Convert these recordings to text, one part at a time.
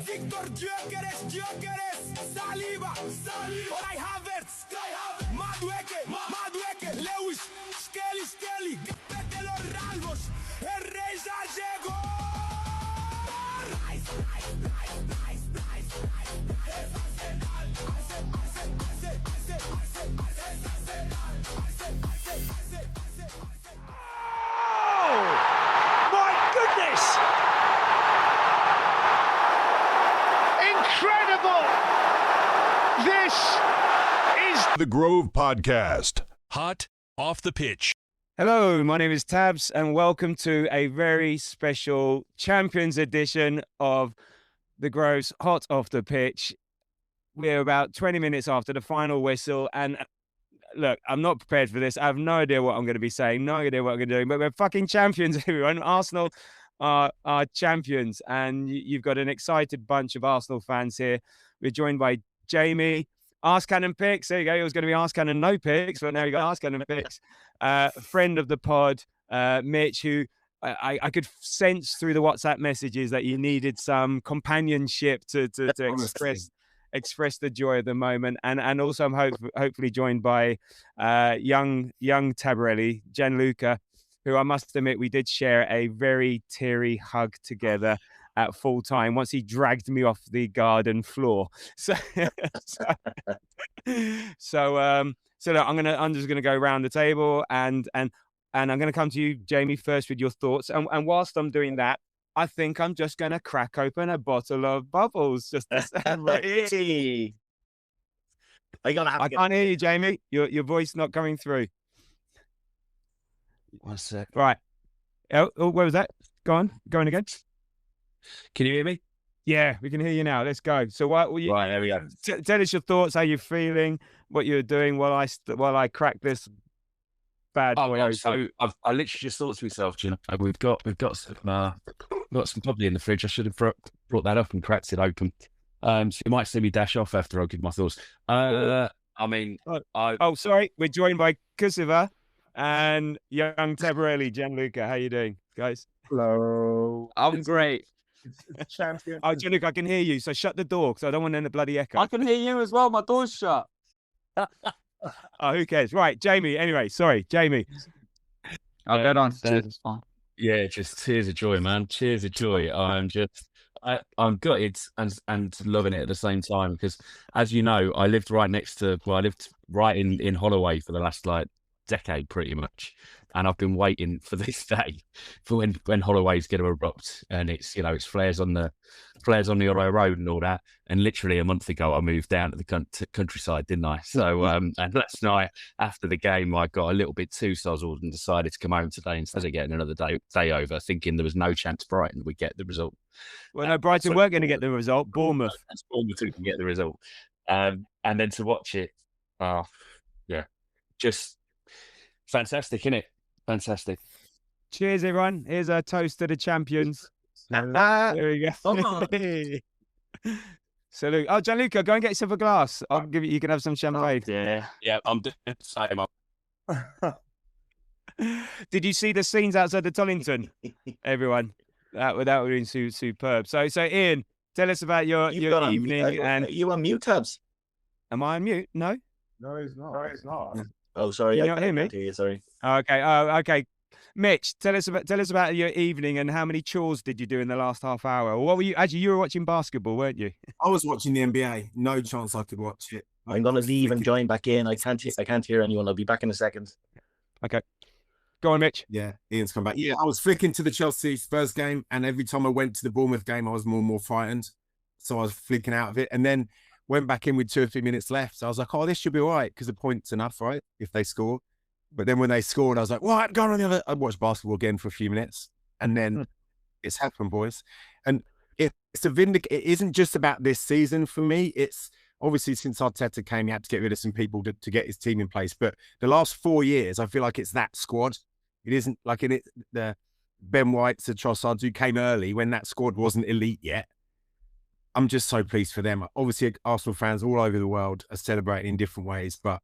Victor Gyökeres, Saliba, Kai Havertz, Madueke, Lewis, Skelly, Capetelo Ralvos, Herrera llegó. The Grove Podcast. Hot off the pitch. Hello, my name is Tabs, and welcome to a very special Champions edition of The Grove's Hot Off the Pitch. We're about 20 minutes after the final whistle, and look, I'm not prepared for this. I have no idea what I'm going to be saying, no idea what I'm going to do, but we're fucking champions, everyone. Arsenal are champions, and you've got an excited bunch of Arsenal fans here. We're joined by Jamie. Ask Cannon Picks. There you go. It was going to be Ask Cannon No Picks, but now you got Ask Cannon Picks. Friend of the pod, Mitch, who I could sense through the WhatsApp messages that you needed some companionship to express the joy of the moment. And also I'm hopefully joined by young Tabarelli, Gianluca, who I must admit we did share a very teary hug together at full time once he dragged me off the garden floor. So look, I'm just gonna go around the table and I'm gonna come to you, Jamie, first with your thoughts. And whilst I'm doing that, I think I'm just gonna crack open a bottle of bubbles just to celebrate. I can't hear you, Jamie. Your voice not coming through. 1 sec. Right. Oh, where was that? Go on again. Can you hear me? Yeah, we can hear you now. Let's go. So, right, there we go. Tell us your thoughts, how you're feeling, what you're doing while I crack this bad. Oh, yeah. So I literally just thought to myself, we've got some bubbly in the fridge. I should have brought that up and cracked it open. So you might see me dash off after I give my thoughts. Sorry, we're joined by Kuziva and young Tabarelli. Gianluca, how you doing, guys? Hello. I'm great. Champion. Oh, Gianluca, I can hear you. So shut the door because I don't want any bloody echo. I can hear you as well. My door's shut. Oh, who cares? Right, Jamie. Anyway, sorry, Jamie. I'll get on. It's fine. Yeah, just tears of joy, man. Tears of joy. I'm gutted and loving it at the same time because, as you know, I lived right in Holloway for the last decade, pretty much. And I've been waiting for this day for when Holloway's going to erupt, and it's flares on the Hollow Road and all that. And literally a month ago, I moved down to the countryside, didn't I? So and last night after the game, I got a little bit too sozzled and decided to come home today instead of getting another day over, thinking there was no chance Brighton would get the result. Well, no, Brighton weren't going to get the result. Bournemouth who can get the result, and then to watch it, just fantastic, innit? Fantastic. Cheers, everyone. Here's a toast to the champions. There we go. Salute. Oh, Gianluca, go and get yourself a glass. I'll give you. You can have some champagne. Yeah. I'm doing the same. Did you see the scenes outside the Tollington, everyone? That would have been superb. So Ian, tell us about your evening. And you on mute, Tabs? Am I on mute? No, he's not. Oh, sorry. Can you not hear me? Hear you, sorry. Okay. Mitch, tell us about your evening and how many chores did you do in the last half hour? Or what were you? Actually, you were watching basketball, weren't you? I was watching the NBA. No chance I could watch it. I'm gonna leave and join back in. I can't hear anyone. I'll be back in a second. Okay. Go on, Mitch. Yeah, Ian's come back. Yeah, I was flicking to the Chelsea Spurs game, and every time I went to the Bournemouth game, I was more and more frightened. So I was flicking out of it, and then went back in with 2 or 3 minutes left. So I was like, oh, this should be all right because the point's enough, right? If they score. But then when they scored, I was like, what? Go on the other. I watched basketball again for a few minutes. And then it's happened, boys. And it isn't just about this season for me. It's obviously since Arteta came, he had to get rid of some people to get his team in place. But the last 4 years, I feel like it's that squad. It isn't like the Ben Whites, the Trossards who came early when that squad wasn't elite yet. I'm just so pleased for them. Obviously, Arsenal fans all over the world are celebrating in different ways, but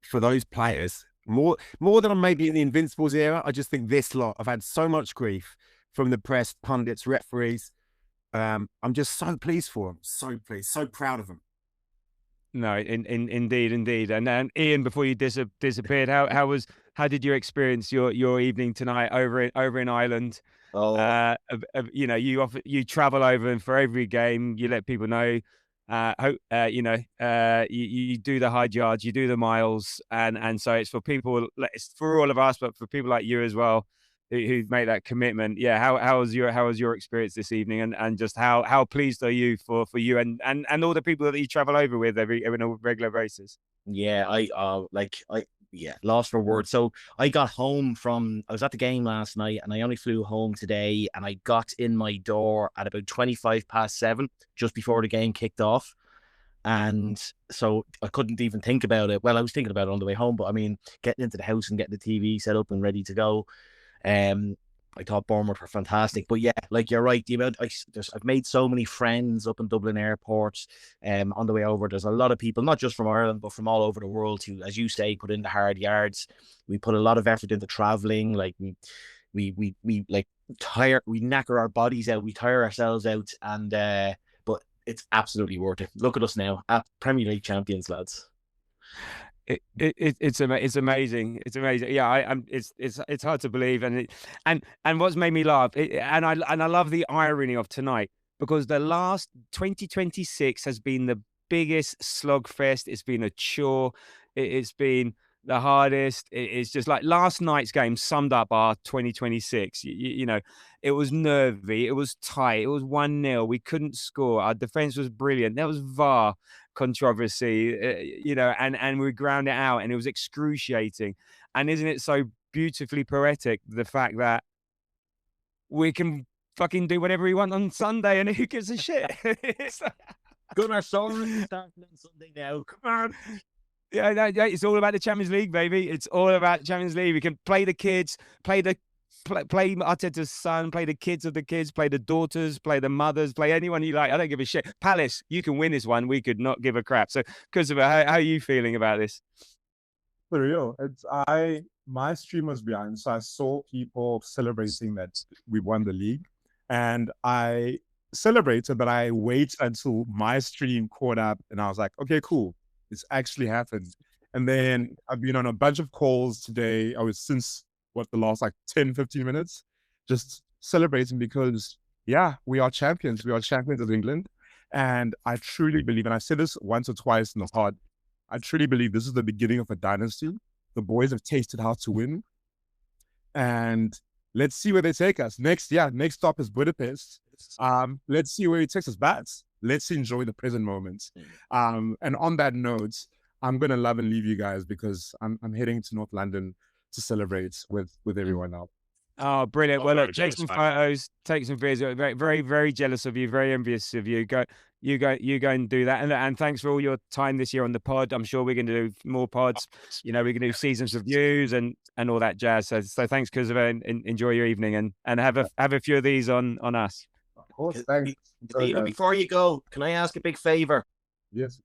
for those players, More than I'm maybe in the Invincibles era. I just think this lot, I've had so much grief from the press, pundits, referees. I'm just so pleased for them. So pleased, so proud of them. No, indeed. And then Ian, before you disappeared, how did you experience your evening tonight over in Ireland? Oh, You travel over, and for every game you let people know. You do the hard yards, you do the miles, and so it's for people, it's for all of us, but for people like you as well, who make that commitment. Yeah, how was your experience this evening, and just how pleased are you for you and all the people that you travel over with every on a regular basis? yeah, lost for words. So I was at the game last night, and I only flew home today, and I got in my door at about 7:25, just before the game kicked off. And so I couldn't even think about it. Well, I was thinking about it on the way home, but I mean, getting into the house and getting the TV set up and ready to go. I thought Bournemouth were fantastic, but yeah, like you're right. The amount I've made so many friends up in Dublin Airport. On the way over, there's a lot of people, not just from Ireland, but from all over the world, who, as you say, put in the hard yards. We put a lot of effort into traveling. Like we knacker our bodies out, we tire ourselves out, and but it's absolutely worth it. Look at us now, Premier League champions, lads. It's amazing. It's amazing. Yeah, it's hard to believe, and what's made me laugh, and I love the irony of tonight, because the last 2026 has been the biggest slogfest. It's been a chore. It's been the hardest. It's just like last night's game summed up our 2026. It was nervy. It was tight. It was 1-0. We couldn't score. Our defense was brilliant. There was VAR controversy, and we ground it out, and it was excruciating. And isn't it so beautifully poetic, the fact that we can fucking do whatever we want on Sunday, and who gives a shit? Gunnar Solskjaer starting on Sunday now. Come on. Yeah, it's all about the Champions League, baby. It's all about the Champions League. We can play the kids, play Arteta's son, play the kids of the kids, play the daughters, play the mothers, play anyone you like. I don't give a shit. Palace, you can win this one. We could not give a crap. So, Kuziva, how are you feeling about this? For real, my stream was behind, so I saw people celebrating that we won the league, and I celebrated, but I waited until my stream caught up, and I was like, okay, cool, it's actually happened. And then I've been on a bunch of calls today. I was since the last 10-15 minutes, just celebrating, because we are champions. We are champions of England, and I truly believe, and I said this once or twice in the pod, I truly believe this is the beginning of a dynasty. The boys have tasted how to win, and let's see where they take us. Next stop is Budapest. Let's see where it takes us back. Let's enjoy the present moments. And on that note, I'm gonna love and leave you guys, because I'm heading to North London to celebrate with everyone now. Oh, brilliant. Well, look, take some photos, take some videos. Very, very, very jealous of you, very envious of you. Go and do that. And thanks for all your time this year on the pod. I'm sure we're going to do more pods. We're going to do seasons reviews and all that jazz. So thanks, Kuziva, and enjoy your evening, and have a few of these on us. Of course, thanks. Before you go, can I ask a big favor? Yes.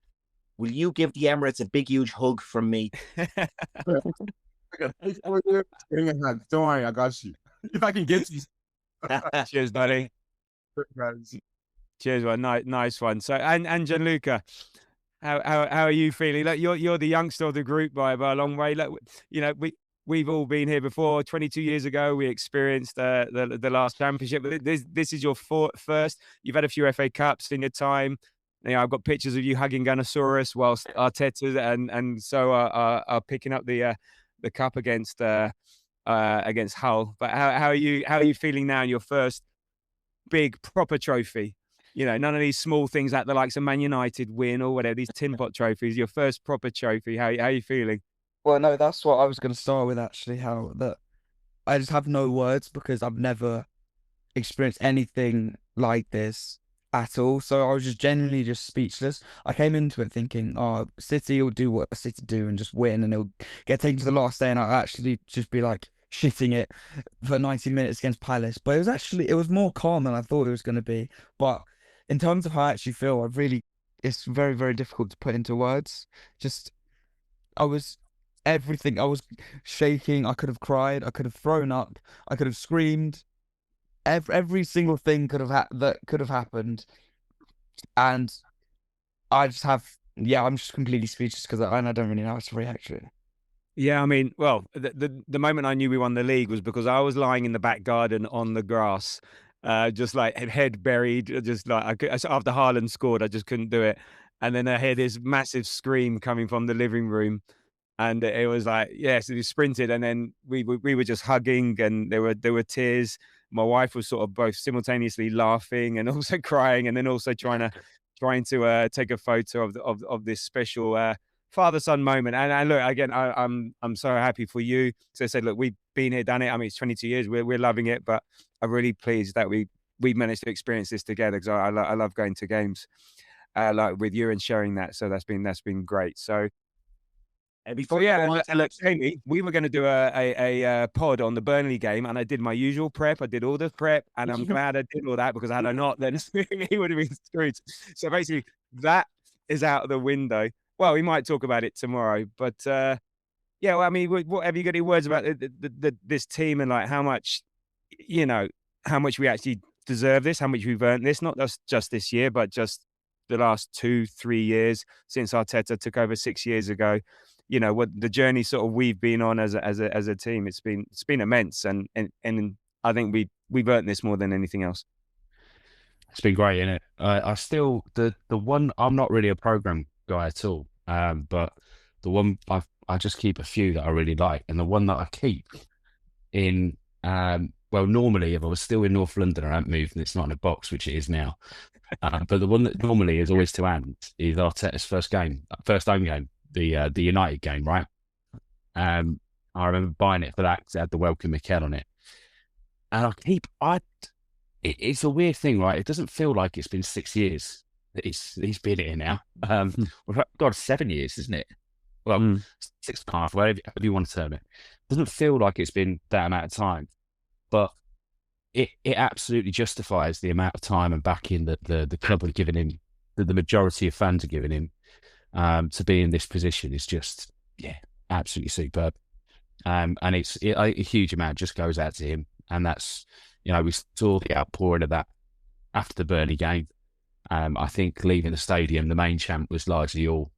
Will you give the Emirates a big, huge hug from me? Don't worry, I got you. If I can get you. Cheers, buddy. Cheers, one. Nice one. So, and Gianluca, how are you feeling? Like you're the youngster of the group by a long way. Like, we've all been here before. 22 years ago, we experienced the last championship. This is your first. You've had a few FA Cups in your time. I've got pictures of you hugging Gunnosaurus whilst Arteta and so are picking up the cup against Hull. But how are you feeling now in your first big proper trophy? None of these small things that the likes of Man United win or whatever, these tin pot trophies. Your first proper trophy. How are you feeling? Well, no, that's what I was going to start with, actually. I just have no words, because I've never experienced anything like this at all. So I was just genuinely just speechless. I came into it thinking, City will do what City do and just win, and it'll get taken to the last day, and I'll actually just be like shitting it for 90 minutes against Palace. But it was more calm than I thought it was going to be. But in terms of how I actually feel, it's very, very difficult to put into words. I was everything. I was shaking. I could have cried. I could have thrown up. I could have screamed. Every single thing that could have happened, and I just have. Yeah, I'm just completely speechless because I don't really know how to react to it. Yeah, I mean, well, the moment I knew we won the league was because I was lying in the back garden on the grass, just like head buried, just like after Haaland scored, I just couldn't do it, and then I heard this massive scream coming from the living room, and it was like, yes, we sprinted, and then we were just hugging, and there were tears. My wife was sort of both simultaneously laughing and also crying, and then also trying to take a photo of this special father-son moment. And look, again, I'm so happy for you. So I said, look, we've been here, done it. I mean, it's 22 years. We're loving it, but I'm really pleased that we managed to experience this together, because I love going to games like with you and sharing that. So that's been great. So before, look, Jamie, we were going to do a pod on the Burnley game, and I did my usual prep. I did all the prep, and I'm glad I did all that, because had I not, then he would have been screwed. So basically, that is out of the window. Well, we might talk about it tomorrow, but yeah. Well, I mean, what have you got any words about this team, and like how much we actually deserve this, how much we've earned this, not just this year, but just the last 2-3 years since Arteta took over 6 years ago. What the journey sort of we've been on as a team, it's been immense, and I think we've earned this more than anything else. It's been great, isn't it? I still the one, I'm not really a program guy at all, but the one I just keep a few that I really like, and the one that I keep in well, normally if I was still in North London, I haven't moved and it's not in a box, which it is now. But the one that normally is always to hand is Arteta's first home game, the United game, right? I remember buying it for that because it had the Welcome Mikel on it, and it's a weird thing, right? It doesn't feel like it's been 6 years that he's been here now. God, 7 years, isn't it? Well, 6.5, whatever you want to term it. Doesn't feel like it's been that amount of time, but it absolutely justifies the amount of time and backing that the club are giving him, that the majority of fans are giving him, to be in this position is just, absolutely superb. And a huge amount just goes out to him. And that's, we saw the outpouring of that after the Burnley game. I think leaving the stadium, the main chant was largely all,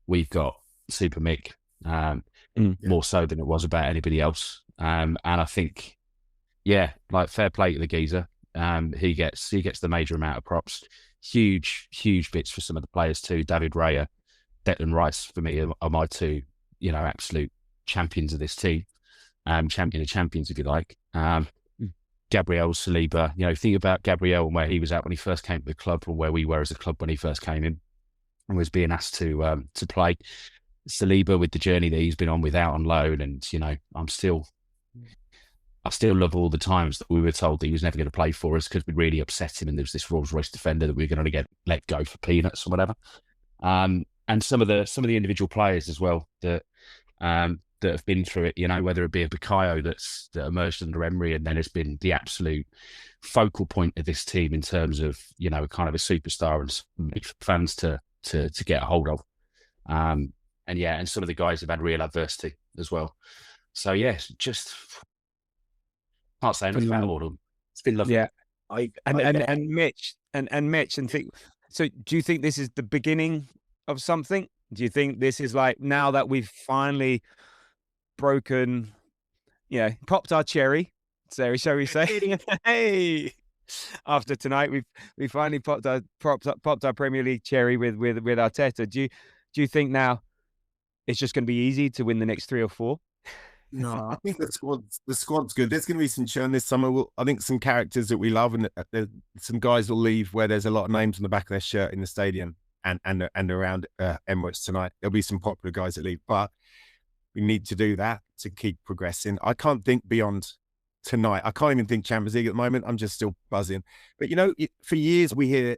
"We've got Super Mick," more so than it was about anybody else. And I think, like, fair play to the geezer. He gets the major amount of props. Huge bits for some of the players too. David Raya, Declan Rice, for me, are my two, absolute champions of this team. Champion of champions, if you like. Gabriel Saliba, think about Gabriel and where he was at when he first came to the club, or where we were as a club when he first came in and was being asked to play. Saliba, with the journey that he's been on without on loan, and I still love all the times that we were told that he was never going to play for us because we really upset him, and there was this Rolls Royce defender that we were going to get let go for peanuts or whatever. And some of the individual players as well that have been through it, whether it be a Bukayo that emerged under Emery and then has been the absolute focal point of this team in terms of, kind of a superstar and fans to get a hold of. And some of the guys have had real adversity as well. So just can't say enough about all of them. It's been lovely. Yeah. And Mitch and think. So do you think this is the beginning of something? Do you think this is like, now that we've finally broken, popped our cherry, so shall we say? Hey, after tonight, we finally popped our Premier League cherry with Arteta. Do you think now it's just going to be easy to win the next 3 or 4? No, I think the squad's good. There's going to be some churn this summer. I think some characters that we love, and some guys will leave where there's a lot of names on the back of their shirt in the stadium and around Emirates tonight. There'll be some popular guys that leave, but we need to do that to keep progressing. I can't think beyond tonight. I can't even think Champions League at the moment. I'm just still buzzing. But, for years we hear,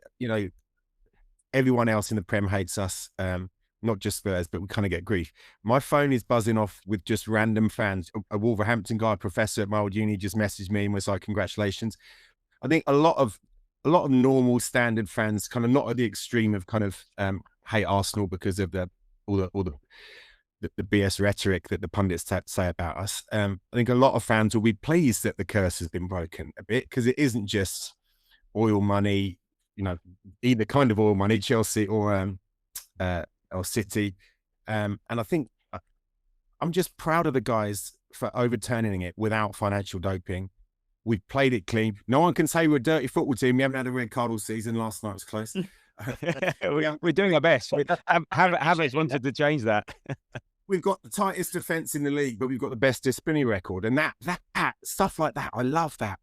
everyone else in the Prem hates us, not just Spurs, but we kind of get grief. My phone is buzzing off with just random fans. A Wolverhampton guy, professor at my old uni, just messaged me and was like, "Congratulations." I think a lot of normal standard fans, kind of not at the extreme of kind of hate Arsenal because of all the the BS rhetoric that the pundits say about us. I think a lot of fans will be pleased that the curse has been broken a bit, because it isn't just oil money, either kind of oil money, Chelsea or City. And I think I'm just proud of the guys for overturning it without financial doping. We've played it clean. No one can say we're a dirty football team. We haven't had a red card all season. Last night was close. We're doing our best. Havertz wanted to change that. We've got the tightest defence in the league, but we've got the best disciplinary record. And that stuff like that, I love that.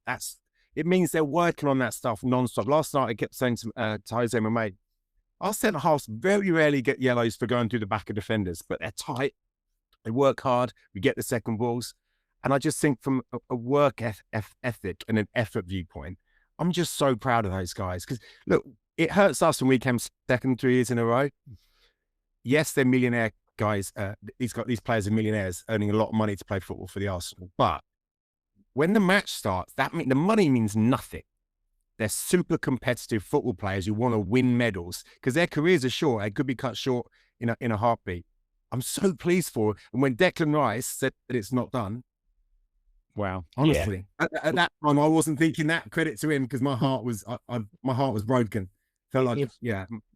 It means they're working on that stuff non-stop. Last night, I kept saying to Jose, my mate, our centre-halves very rarely get yellows for going through the back of defenders, but they're tight. They work hard. We get the second balls. And I just think from a work ethic and an effort viewpoint, I'm just so proud of those guys. Because, look, it hurts us when we came second 3 years in a row. Yes, they're millionaire guys. These players are millionaires earning a lot of money to play football for the Arsenal. But when the match starts, the money means nothing. They're super competitive football players who want to win medals because their careers are short. They could be cut short in a heartbeat. I'm so pleased for it. And when Declan Rice said that it's not done, wow, honestly, at that time I wasn't thinking that. Credit to him, because my heart was broken. Felt like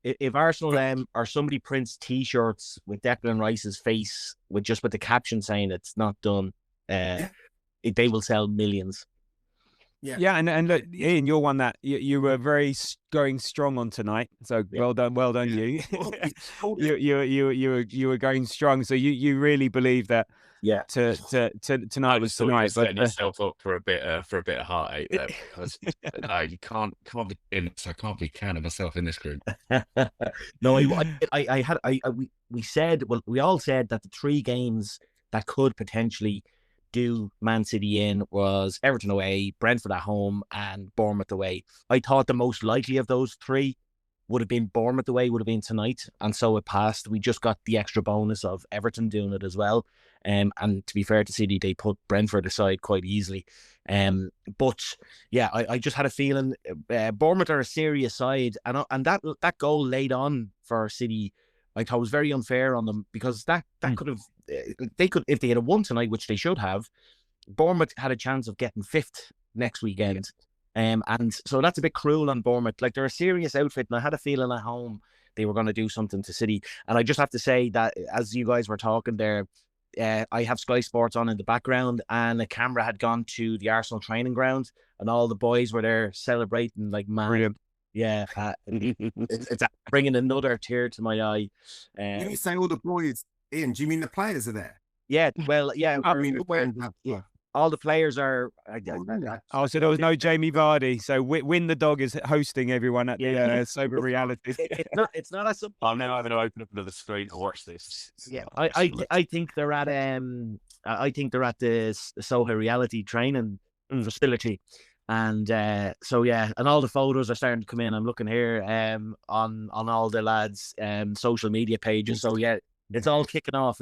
if Arsenal or somebody prints T-shirts with Declan Rice's face with the caption saying it's not done, they will sell millions. Yeah, and look, Ian, you're one that you were going strong on tonight. So well done, you. You were going strong. So you really believe that. Yeah. Tonight was tonight. Setting yourself up for a bit of heartache there, because no, you can't be in. So I can't be counting myself in this group. No, we all said that the 3 games that could potentially do Man City in was Everton away, Brentford at home, and Bournemouth away. I thought the most likely of those 3 would have been Bournemouth away, would have been tonight, and so it passed. We just got the extra bonus of Everton doing it as well. And to be fair to City, they put Brentford aside quite easily. But yeah, I just had a feeling Bournemouth are a serious side, and that goal laid on for City, I thought was very unfair on them, because that could have, they could, if they had won tonight, which they should have, Bournemouth had a chance of getting 5th next weekend. And so that's a bit cruel on Bournemouth. Like, they're a serious outfit, and I had a feeling at home they were going to do something to City. And I just have to say that, as you guys were talking there, I have Sky Sports on in the background, and a camera had gone to the Arsenal training ground, and all the boys were there celebrating like mad. Brilliant. Yeah, it's bringing another tear to my eye. When you say all the boys, Ian, do you mean the players are there? Yeah, well, yeah. I mean, all the players are. Oh, so there was no Jamie Vardy. So Win the Dog is hosting everyone at the Sober Reality. It's not a. I'm now having to open up another screen to watch this. Yeah, I think they're at the Soho Reality training facility. And so yeah, and all the photos are starting to come in. I'm looking here on all the lads' social media pages. So yeah, it's all kicking off.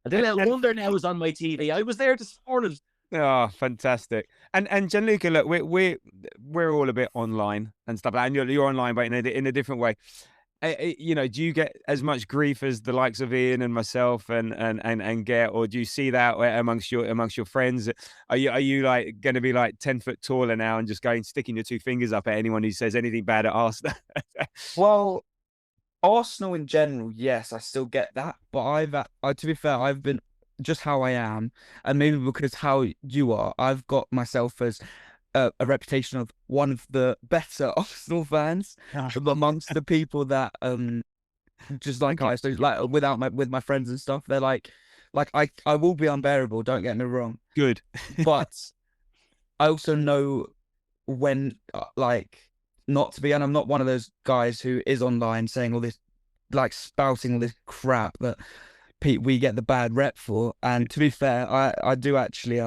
And then Little Wonder now is on my TV. I was there this morning. Oh, fantastic! And Gianluca, look, we're all a bit online and stuff, and you're online, but in a different way. Do you get as much grief as the likes of Ian and myself and get, or do you see that amongst your friends? Are you like going to be like 10 foot taller now and just sticking your 2 fingers up at anyone who says anything bad at Arsenal? Well, Arsenal in general, yes, I still get that, but to be fair, I've been just how I am, and maybe because how you are, I've got myself as a reputation of one of the better Arsenal fans amongst the people that just like I, so like with my friends and stuff, they're like I will be unbearable, don't get me wrong, good, but I also know when not to be, and I'm not one of those guys who is online saying all this, like spouting all this crap that we get the bad rep for. And to be fair, I do actually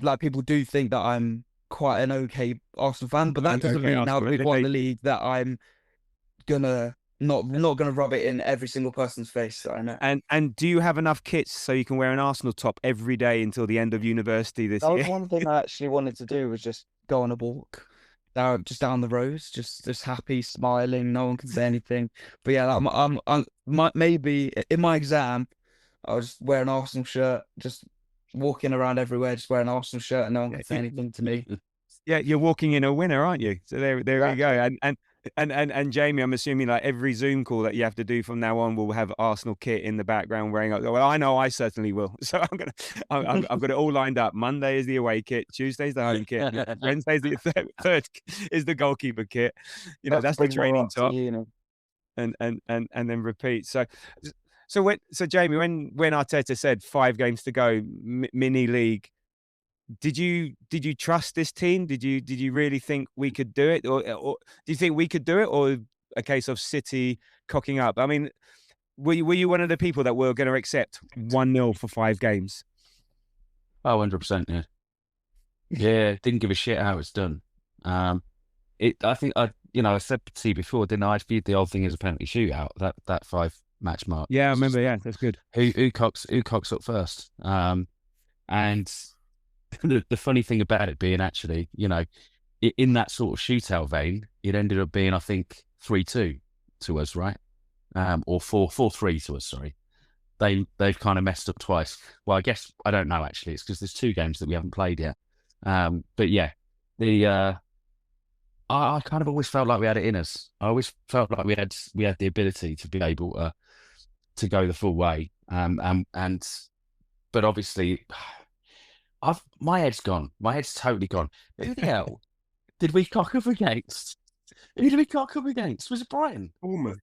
like, people do think that I'm quite an okay Arsenal fan, but that doesn't mean now that we've won the league that I'm not gonna rub it in every single person's face that I know. And do you have enough kits so you can wear an Arsenal top every day until the end of university this year? That was one thing I actually wanted to do, was just go on a walk. down the road, just happy, smiling. No one can say anything. But yeah, maybe in my exam, I'll just wear an Arsenal shirt, just walking around everywhere, just wearing an Arsenal shirt, and no one can say anything to me. Yeah, you're walking in a winner, aren't you? So there you go. And Jamie, I'm assuming like every Zoom call that you have to do from now on will have Arsenal kit in the background wearing. Well, I know I certainly will. So I've got it all lined up. Monday is the away kit, Tuesday's the home kit, Wednesday's the third is the goalkeeper kit. That's the training top, and then repeat. So Jamie, when Arteta said 5 games to go, mini league. Did you trust this team? Did you really think we could do it, or do you think we could do it, or a case of City cocking up? I mean, were you one of the people that were going to accept 1-0 for 5 games? Oh, 100%, yeah. Yeah, didn't give a shit how it's done. I think I said to you before, didn't I? I viewed the whole thing as a penalty shootout. That 5 match mark. Yeah, I remember. Yeah, that's good. Who cocks up first? And the funny thing about it being actually, in that sort of shootout vein, it ended up being, I think, 3-2 to us, right? Or 4-3 to us, sorry. They've kind of messed up twice. Well, I guess, I don't know, actually. It's because there's 2 games that we haven't played yet. But yeah, I kind of always felt like we had it in us. I always felt like we had the ability to be able to go the full way. But obviously, my head's gone. My head's totally gone. Who the hell did we cock up against? Who did we cock up against? Was it Brighton? Bournemouth.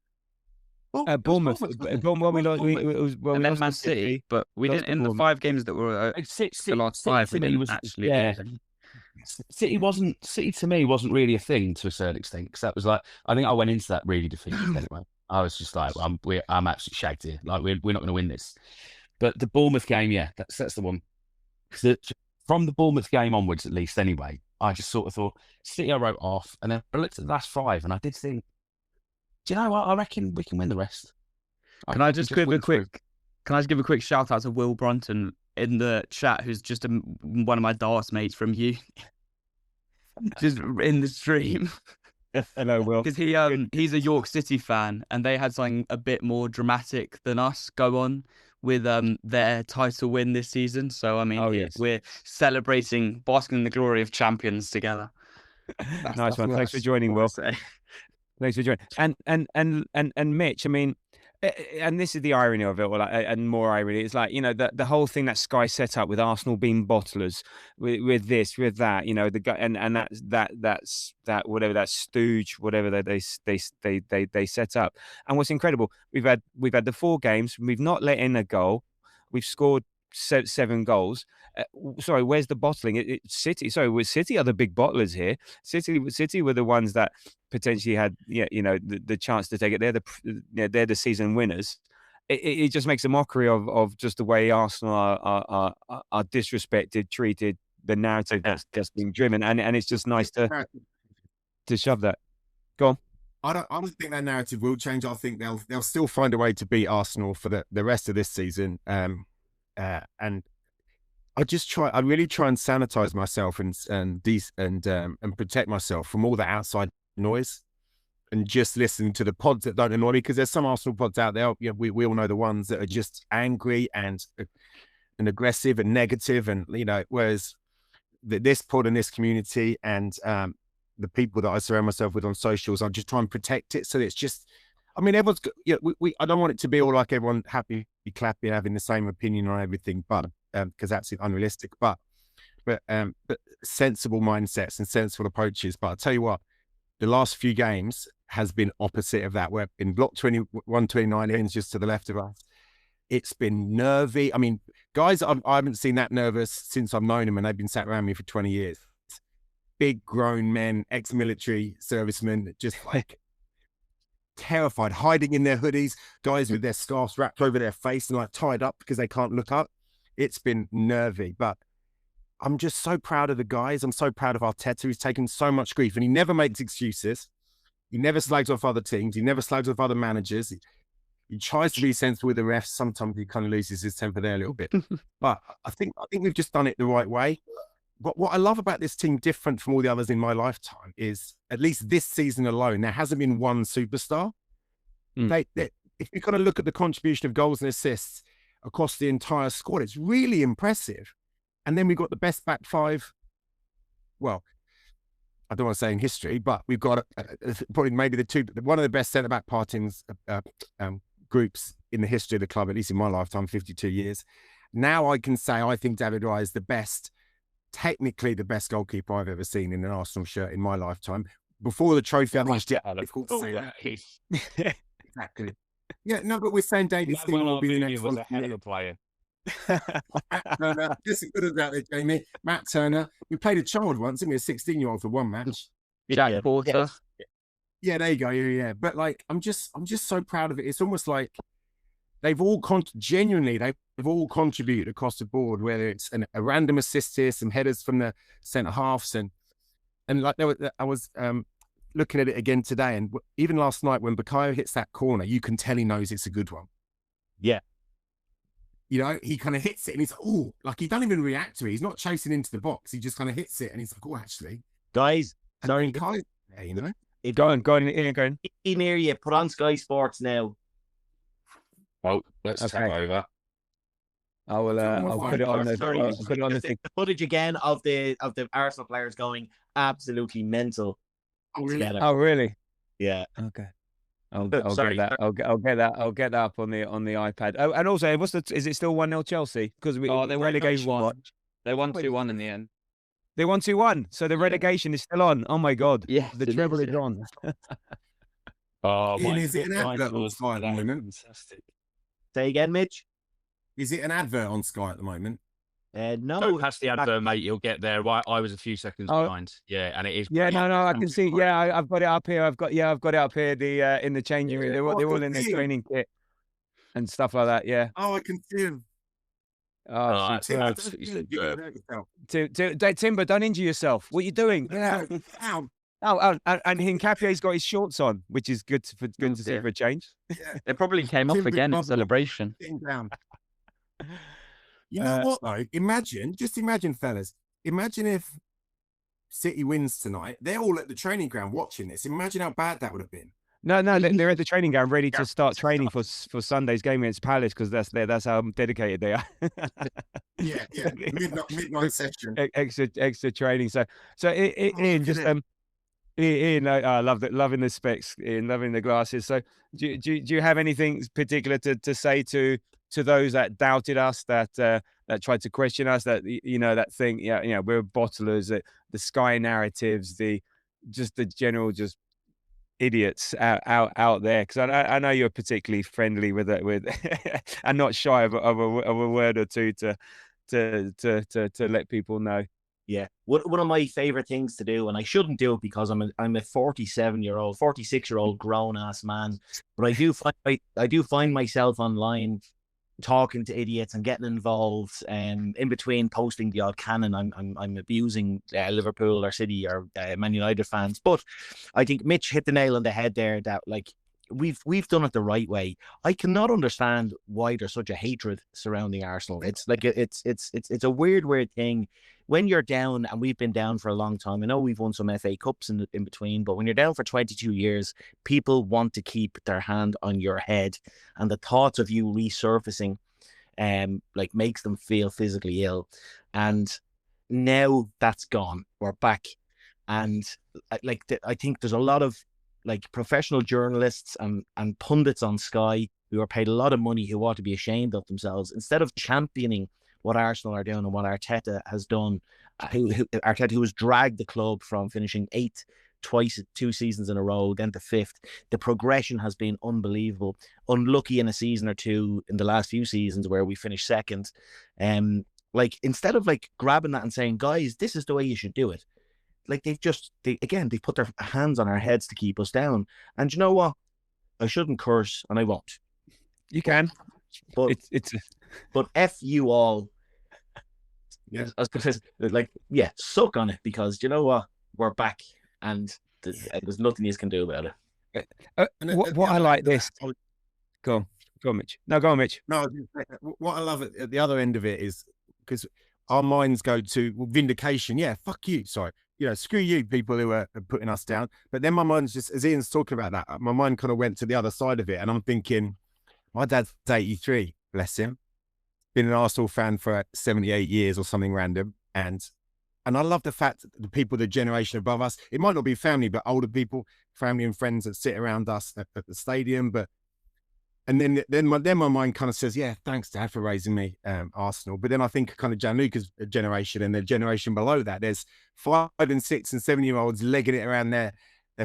Bournemouth. Bournemouth. And then Man City, but we didn't in the 5 games that were the last 5. We didn't actually. Yeah. City to me wasn't really a thing to a certain extent, because that was like, I think I went into that really defeated anyway. I was just like, I'm absolutely shagged here. Like we're not going to win this. But the Bournemouth game, yeah, that's the one. From the Bournemouth game onwards, at least, anyway, I just sort of thought City I wrote off, and then I looked at the last 5, and I did think, do you know what? I reckon we can win the rest. Can I just give a quick shout out to Will Brunton in the chat, who's just one of my Darts mates from you, just in the stream. Hello, Will. Because he's a York City fan, and they had something a bit more dramatic than us go on with their title win this season. So I mean, we're celebrating, basking in the glory of champions together. Nice one. Thanks for joining, Will. Thanks for joining. And Mitch, I mean, and this is the irony of it, and more irony. It's like, the whole thing that Sky set up with Arsenal being bottlers, with this, with that, and that's whatever, that stooge, whatever they set up. And what's incredible, we've had the 4 games, we've not let in a goal, we've scored 7 goals. Sorry, where's the bottling? City. Sorry, City are the big bottlers here. City were the ones that potentially had, the chance to take it. They're the season winners. It just makes a mockery of just the way Arsenal are disrespected, treated, the narrative that's being driven, and it's just nice to shove that. Go on. I don't think that narrative will change. I think they'll still find a way to beat Arsenal for the rest of this season. And I really try and sanitize myself and protect myself from all the outside noise, and just listen to the pods that don't annoy me, because there's some Arsenal pods out there. We all know the ones that are just angry and aggressive and negative, and whereas this pod and this community and the people that I surround myself with on socials, I just try and protect it. So it's just, I mean, everyone's, I don't want it to be all like everyone happy, clappy, having the same opinion on everything, but because that's unrealistic. But sensible mindsets and sensible approaches. But I'll tell you what, the last few games has been opposite of that. We're in block 29 ends just to the left of us. It's been nervy. I mean, guys, I haven't seen that nervous since I've known them, and they've been sat around me for 20 years. Big grown men, ex-military servicemen, just like terrified, hiding in their hoodies, guys with their scarves wrapped over their face and like tied up because they can't look up. It's been nervy, but I'm just so proud of the guys. I'm so proud of Arteta, who's taken so much grief, and he never makes excuses. He never slags off other teams. He never slags off other managers. He tries to be sensible with the refs. Sometimes he kind of loses his temper there a little bit. But I think we've just done it the right way. but what I love about this team, different from all the others in my lifetime, is at least this season alone, there hasn't been one superstar. If you kind of look at the contribution of goals and assists across the entire squad, it's really impressive. And then we've got the best back five. Well, I don't want to say in history, but we've got probably maybe one of the best centre-back partings groups in the history of the club, at least in my lifetime, 52 years. Now I can say I think David Raya is technically the best goalkeeper I've ever seen in an Arsenal shirt in my lifetime. Before the trophy, I think it's difficult to say that. Exactly. Yeah, no, but we're saying David Steele will be the next one. A hell of a player. Matt Turner, just as good as that there, Jamie. Matt Turner. We played a child once, didn't we? A 16-year-old for one match. Jack Porter. Yeah, there you go. Yeah. But like, I'm just so proud of it. It's almost like they've all genuinely they've all contributed across the board, whether it's a random assist here, some headers from the centre halves, and like I was looking at it again today, and even last night when Bukayo hits that corner, you can tell he knows it's a good one. Yeah. You know, he kind of hits it and he's like, oh, like he don't even react to it. He's not chasing into the box. He just kind of hits it and he's like, oh, actually. Guys, sorry. You know? Go on. Be near you. Put on Sky Sports now. Well, let's tap over. I will. I'll put it on. I'll put it on the thing. The footage again of the Arsenal players going absolutely mental. Oh, really? Together. Oh, really? Yeah. Okay. I'll get that. I'll get that. I'll get that up on the iPad. Oh, and also, is it still 1-0 Chelsea? Because they relegation won. They won 2-1 in the end. They won 2-1. So the relegation is still on. Oh my God. Yeah. The treble is on. Oh my! Is it an advert on Sky at the moment? Fantastic. Say again, Mitch. Is it an advert on Sky at the moment? No. Don't pass the advert, mate. You'll get there. I was a few seconds behind. Yeah, and it is. Yeah, no, I can see. Yeah, I've got it up here. I've got it up here. The in the changing room. They're all in their training kit and stuff like that. Yeah. Oh, I can see him. Oh, Timber, don't injure yourself. What are you doing? Yeah. Oh, and Hincapie's got his shorts on, which is good to see for a change. Yeah. It probably came off again in celebration. You know what though? Imagine, fellas. Imagine if City wins tonight. They're all at the training ground watching this. Imagine how bad that would have been. No, they're at the training ground, ready to start training for Sunday's game against Palace, because that's how dedicated they are. yeah, midnight session, extra training. So Ian, just Ian, I loving the specs, Ian, loving the glasses. So do you have anything particular to say to those that doubted us, that tried to question us, that that thing, we're bottlers, that the Sky narratives, the general idiots out there? Because I know you're particularly friendly with and not shy of a word or two to let people know. Yeah, one of my favorite things to do, and I shouldn't do it because I'm a 46-year-old grown ass man, but I do find myself online talking to idiots and getting involved, in between posting the odd cannon. I'm abusing Liverpool or City or Man United fans, but I think Mitch hit the nail on the head there, that like we've done it the right way. I cannot understand why there's such a hatred surrounding Arsenal. It's like it's a weird thing when you're down, and we've been down for a long time. I know we've won some FA Cups in between, but when you're down for 22 years, people want to keep their hand on your head, and the thoughts of you resurfacing like makes them feel physically ill. And now that's gone. We're back, and I think there's a lot of like professional journalists and pundits on Sky who are paid a lot of money, who ought to be ashamed of themselves, instead of championing what Arsenal are doing and what Arteta has done. Arteta, who has dragged the club from finishing 8th twice, 2 seasons in a row, then to 5th. The progression has been unbelievable. Unlucky in a season or two in the last few seasons where we finished 2nd. Like, instead of like grabbing that and saying, guys, this is the way you should do it, like they've put their hands on our heads to keep us down. And you know what? I shouldn't curse, and I won't. You can, but but F you all. Yeah, I was gonna say, like, yeah, suck on it, because you know what? We're back, and there's nothing you can do about it. What I like this. Go on, Mitch. No, go on, Mitch. No, what I love at the other end of it is, because our minds go to vindication. Yeah, fuck you. Sorry. Screw you, people who are putting us down. But then my mind's just, as Ian's talking about that, my mind kind of went to the other side of it. And I'm thinking, my dad's 83, bless him. Been an Arsenal fan for 78 years or something random. And I love the fact that the people, the generation above us, it might not be family, but older people, family and friends that sit around us at the stadium. And then my mind kind of says, yeah, thanks, Dad, for raising me, Arsenal. But then I think kind of Gianluca's generation and the generation below that, there's 5 and 6 and 7-year-olds legging it around their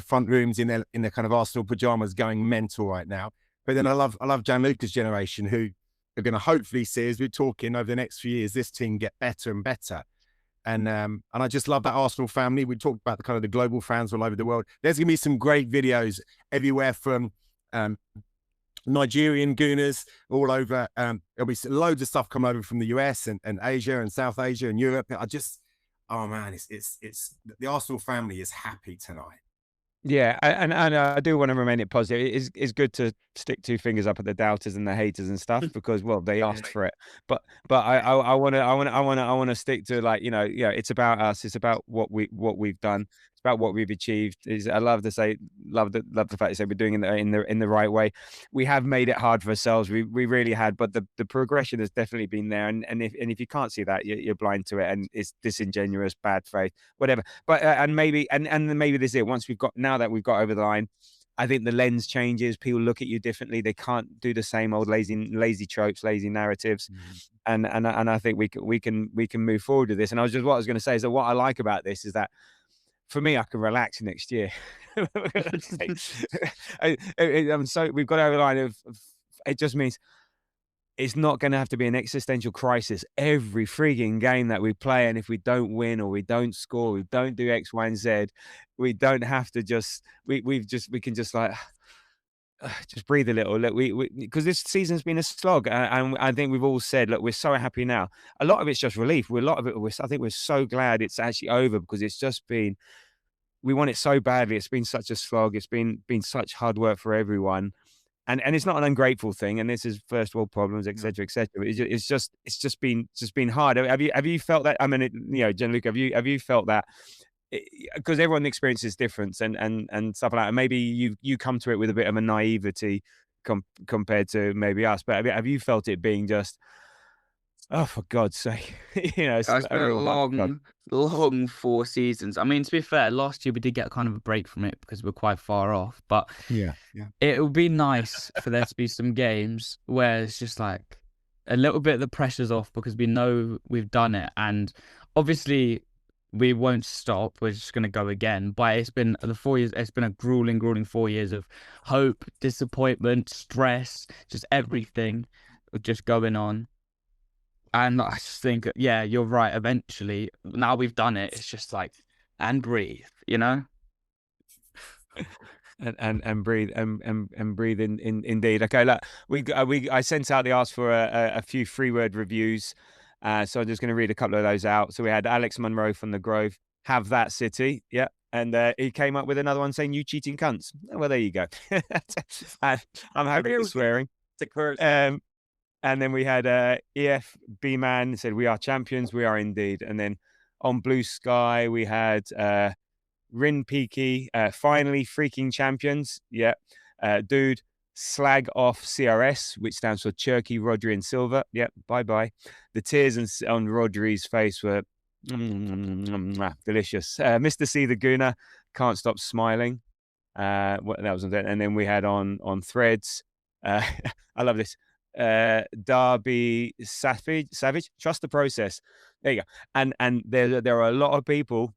front rooms in their kind of Arsenal pajamas, going mental right now. But then I love Gianluca's generation, who are going to hopefully see, as we're talking over the next few years, this team get better and better. And I just love that Arsenal family. We talked about the kind of the global fans all over the world. There's going to be some great videos everywhere from Nigerian Gooners all over. There'll be loads of stuff coming over from the US and Asia and South Asia and Europe. Oh man, it's the Arsenal family is happy tonight. Yeah, and I do want to remain it positive. It's good to stick 2 fingers up at the doubters and the haters and stuff, because they asked for it. But I want to stick to, like, it's about us. It's about what we've done. It's about what we've achieved. I love the fact they say we're doing it in the right way. We have made it hard for ourselves. We really had, but the progression has definitely been there. And if you can't see that, you're blind to it, and it's disingenuous, bad faith, whatever. But maybe this is it. Once now that we've got over the line, I think the lens changes. People look at you differently. They can't do the same old lazy tropes, lazy narratives, and I think we can move forward with this. And what I was going to say is that what I like about this is that, for me, I can relax next year. We've got over the line of it. Just means it's not going to have to be an existential crisis every freaking game that we play. And if we don't win, or we don't score, we don't do X, Y, and Z, we don't have to we can just like just breathe a little. Look, because this season's been a slog, and I think we've all said, look, we're so happy now. A lot of it's just relief. I think we're so glad it's actually over, because it's just been, we want it so badly. It's been such a slog. It's been such hard work for everyone. And it's not an ungrateful thing, and this is first world problems, etc., etc. It's just been hard. Have you felt that? I mean, Gianluca, have you felt that? Because everyone experiences difference and stuff like that. And maybe you come to it with a bit of a naivety compared to maybe us. But have you felt it being just, oh, for God's sake, it's been a long 4 seasons. I mean, to be fair, last year we did get kind of a break from it because we're quite far off. But it would be nice for there to be some games where it's just like a little bit of the pressure's off, because we know we've done it, and obviously we won't stop. We're just going to go again. But it's been the 4 years. It's been a grueling 4 years of hope, disappointment, stress, just everything just going on. And I just think, yeah, you're right. Eventually, now we've done it, it's just like, and breathe, and breathe and breathe indeed. Okay, look, I sent out the ask for a few 3-word reviews. So I'm just going to read a couple of those out. So we had Alex Monroe from the Grove, have that City. Yeah. And he came up with another one saying, you cheating cunts. Well, there you go. I'm happy with swearing. It's a curse. And then we had EF B-Man said, we are champions. We are indeed. And then on Blue Sky, we had Rin Peaky, finally freaking champions. Yeah. Dude, slag off CRS, which stands for Cherky, Rodri and Silva. Yep, bye-bye. The tears on Rodri's face were delicious. Mr. C the Gooner, can't stop smiling. That was, and then we had on Threads, I love this, Darby Savage, trust the process. There you go. And there are a lot of people,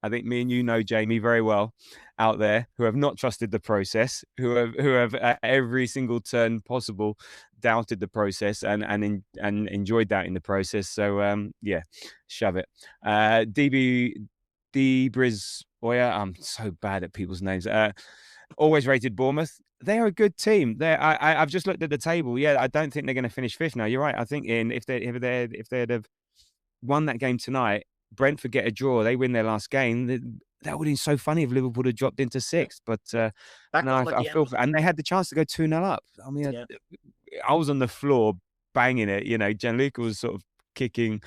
I think me and you know, Jamie, very well out there, who have not trusted the process, who have at every single turn possible doubted the process and enjoyed doubting the process. So yeah, shove it. Briz Oya, I'm so bad at people's names. Always rated Bournemouth. They're a good team. I've just looked at the table. Yeah, I don't think they're going to finish 5th now. You're right. I think if they'd have won that game tonight, Brentford get a draw, they win their last game. That would have been so funny if Liverpool had dropped into 6th. But I feel, and they had the chance to go 2-0 up. I mean, I was on the floor banging it. Gianluca was sort of kicking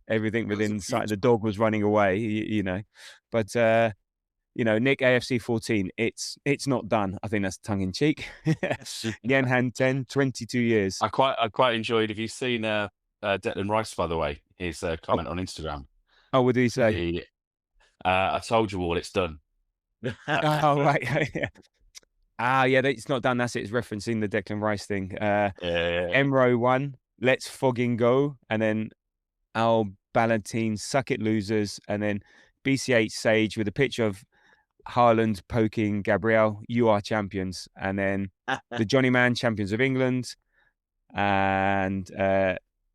everything within sight. The dog was running away, but Nick AFC 14, it's not done. I think that's tongue in cheek. Yen Han 10, 22 years. I quite enjoyed. Have you seen Declan Rice, by the way, his comment on Instagram? Oh, what did he say? I told you all, it's done. Oh, right. Yeah, it's not done. That's it. It's referencing the Declan Rice thing. Emro 1, let's fucking go. And then Al Ballantine, suck it losers. And then BCH Sage with a picture of Haaland poking Gabriel, you are champions. And then the Johnny Man, champions of England. And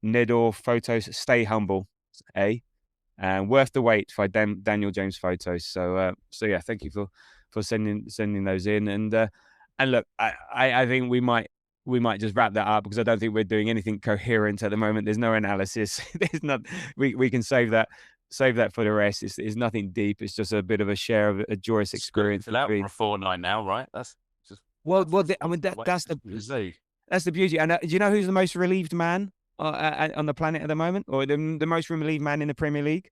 Nedor photos, stay humble, and worth the wait for Daniel James photos. So yeah, thank you for sending those in. And look, I think we might just wrap that up, because I don't think we're doing anything coherent at the moment. There's no analysis. There's not. We can save that for the rest. It's nothing deep. It's just a bit of a share of a joyous experience. Fill out for a 4-9 now, right? That's just that's the beauty. And do you know who's the most relieved man on the planet at the moment, or the most relieved man in the Premier League?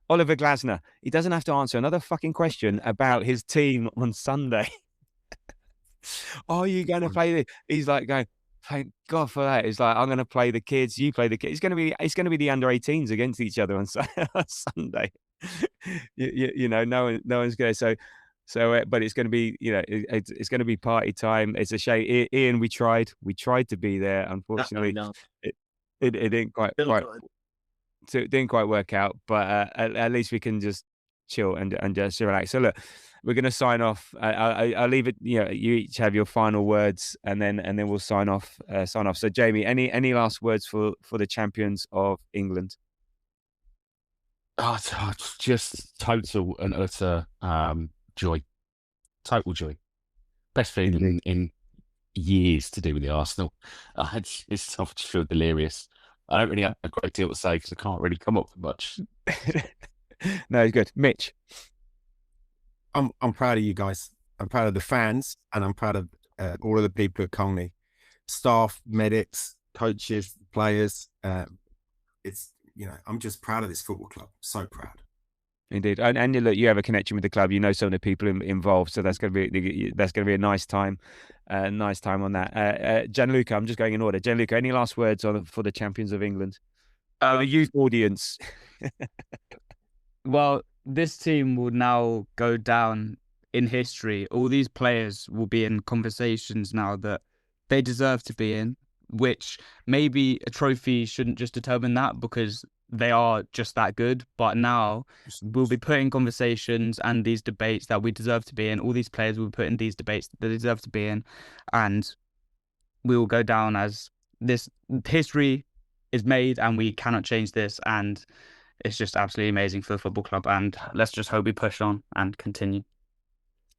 Oliver Glasner. He doesn't have to answer another fucking question about his team on Sunday. Are you going to play this? He's like going, thank God for that. He's like, I'm going to play the kids. You play the kids. It's going to be the under-18s against each other on Sunday. No one's going to. So, but it's going to be, it's going to be party time. It's a shame. Ian, we tried to be there. Unfortunately, No. It didn't quite so it didn't quite work out. But at least we can just chill and just relax. So look, we're going to sign off. I'll leave it. You each have your final words, and then we'll sign off. So Jamie, any last words for the champions of England? Oh, it's just total and utter joy. Total joy. Best feeling in years to do with the Arsenal. I just feel delirious. I don't really have a great deal to say because I can't really come up with much. No, it's good. Mitch? I'm proud of you guys. I'm proud of the fans, and I'm proud of all of the people at Colney. Staff, medics, coaches, players. I'm just proud of this football club. So proud. Indeed, and look, you have a connection with the club. You know some of the people involved, so that's going to be a nice time. Nice time on that. Gianluca, I'm just going in order. Gianluca, any last words for the champions of England? The youth audience. Well, this team will now go down in history. All these players will be in conversations now that they deserve to be in, which maybe a trophy shouldn't just determine that, because they are just that good. But now we'll be putting conversations and these debates that we deserve to be in. All these players will be put in these debates that they deserve to be in, and we will go down as this. History is made, and we cannot change this. And it's just absolutely amazing for the football club. And let's just hope we push on and continue.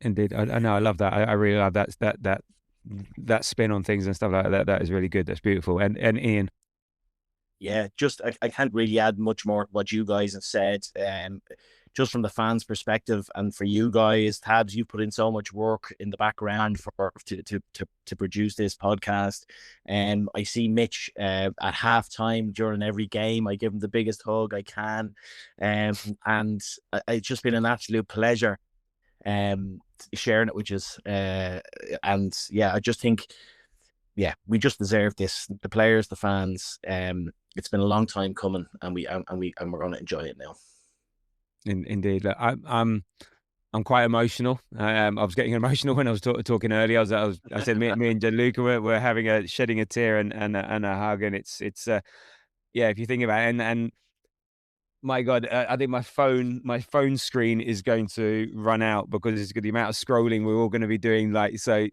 Indeed, I know. I love that. I really love that spin on things and stuff like that. That is really good. That's beautiful. And Ian. Yeah, just I can't really add much more to what you guys have said. Just from the fans' perspective, and for you guys, Tabs, you put in so much work in the background to produce this podcast. I see Mitch at halftime during every game. I give him the biggest hug I can, and it's just been an absolute pleasure sharing it with you. And yeah, I just think, yeah, we just deserve this. The players, the fans. It's been a long time coming, and we're going to enjoy it now. Indeed, look, I'm quite emotional. I was getting emotional when I was talking earlier. I said me and Gianluca were having shedding a tear and a hug, and it's yeah. If you think about it, and my God, I think my phone screen is going to run out because it's the amount of scrolling we're all going to be doing. Like so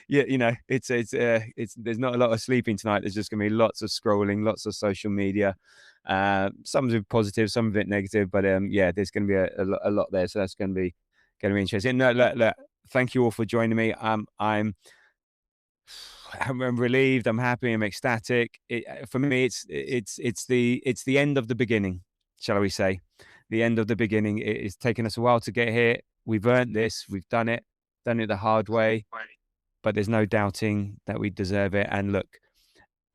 yeah, it's there's not a lot of sleeping tonight. There's just going to be lots of scrolling, lots of social media. Some of it positive, some of it negative, but yeah, there's going to be a lot there. So that's going to be interesting. No, look, thank you all for joining me. I'm relieved. I'm happy. I'm ecstatic. For me, it's the end of the beginning, shall we say? The end of the beginning. It's taken us a while to get here. We've earned this. We've done it the hard way. But there's no doubting that we deserve it. And look,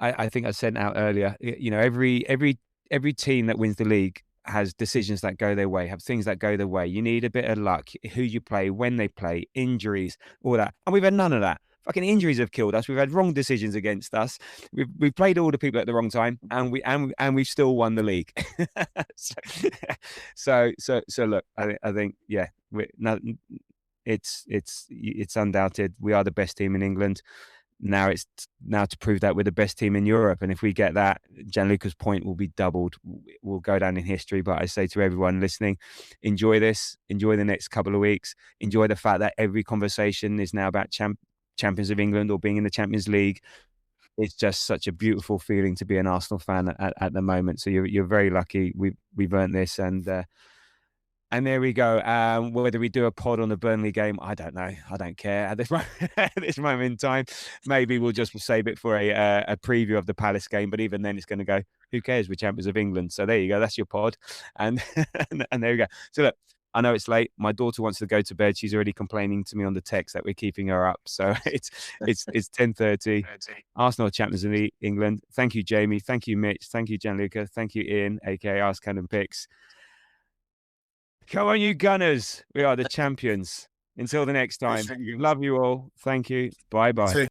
I think I sent out earlier. Every every team that wins the league has decisions that go their way, have things that go their way. You need a bit of luck, who you play, when they play, injuries, all that. And we've had none of that. Fucking injuries have killed us. We've had wrong decisions against us. We've played all the people at the wrong time, and we've still won the league. so look, I think yeah, it's undoubted. We are the best team in England. Now it's to prove that we're the best team in Europe. And if we get that, Gianluca's point will be doubled. We'll go down in history. But I say to everyone listening, enjoy this, enjoy the next couple of weeks, enjoy the fact that every conversation is now about champions of England or being in the Champions League. It's just such a beautiful feeling to be an Arsenal fan at the moment. So you're very lucky. We've earned this, and there we go. Whether we do a pod on the Burnley game, I don't know. I don't care at this moment in time. Maybe we'll just save it for a preview of the Palace game. But even then, it's going to go, who cares? We're champions of England. So there you go. That's your pod. And and there we go. So look, I know it's late. My daughter wants to go to bed. She's already complaining to me on the text that we're keeping her up. So it's 10:30. Arsenal champions of England. Thank you, Jamie. Thank you, Mitch. Thank you, Gianluca. Thank you, Ian, aka Ask Cannon Picks. Come on, you Gunners. We are the champions. Until the next time. Love you all. Thank you. Bye-bye.